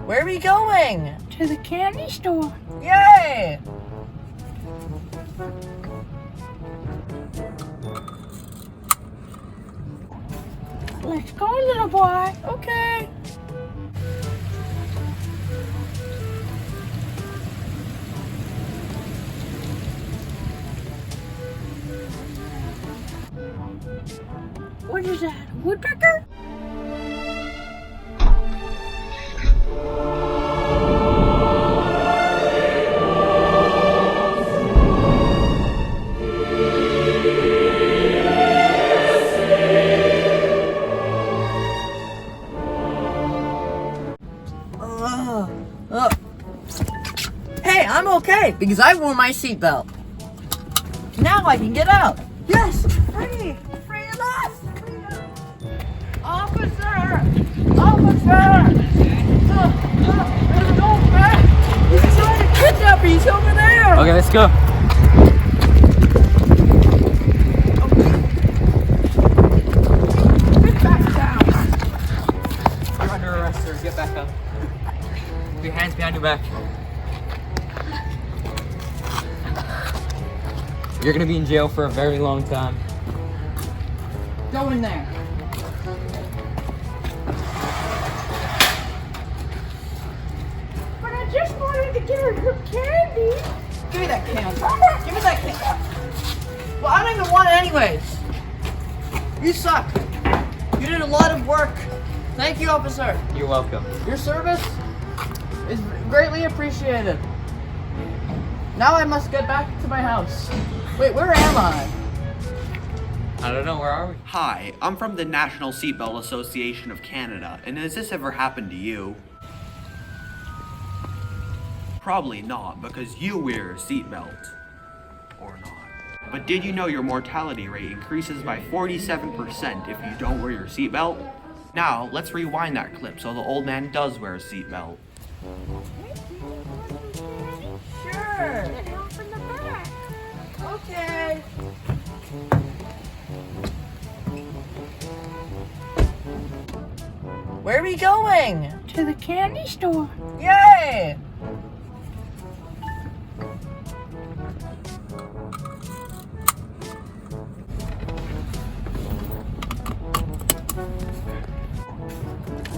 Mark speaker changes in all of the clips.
Speaker 1: Where are we going?
Speaker 2: To the candy store.
Speaker 1: Yay!
Speaker 2: Let's go, little boy.
Speaker 1: Okay.
Speaker 2: What is that? A woodpecker?
Speaker 1: Hey, I'm okay because I wore my seatbelt. Now I can get out. Yes, free at last. Officer, there's an old man. He's trying to kidnap me. He's over there.
Speaker 3: Okay, let's go.
Speaker 1: Get back down.
Speaker 3: You're under arrest, sir. Get back up. Put your hands behind your back. You're gonna be in jail for a very long time.
Speaker 1: Go in there.
Speaker 2: But I just wanted to get her some candy.
Speaker 1: Give me that can. Give me that can. Well, I don't even want it anyways. You suck. You did a lot of work. Thank you, officer.
Speaker 3: You're welcome.
Speaker 1: Your service is greatly appreciated. Now I must get back to my house. Wait, where am I?
Speaker 3: I don't know, where are we?
Speaker 4: Hi, I'm from the National Seatbelt Association of Canada, and has this ever happened to you? Probably not, because you wear a seatbelt. Or not. But did you know your mortality rate increases by 47% if you don't wear your seatbelt? Now, let's rewind that clip so the old man does wear a seatbelt.
Speaker 1: Sure.
Speaker 2: Help in the back.
Speaker 1: Okay. Where are we going?
Speaker 2: To the candy store.
Speaker 1: Yay!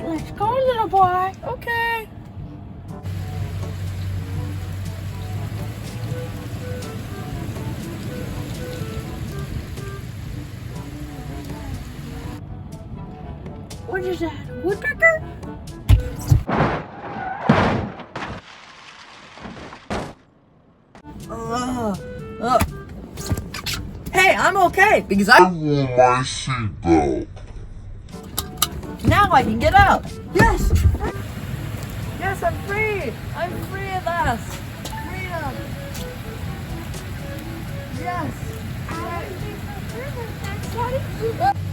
Speaker 2: Let's go, little boy.
Speaker 1: Okay.
Speaker 2: What is that? A woodpecker?
Speaker 1: Hey, I'm okay because I
Speaker 5: wore my seatbelt.
Speaker 1: Now I can get out. Yes. Yes, I'm free. I'm free at last. Freedom. Yes.
Speaker 2: Daddy.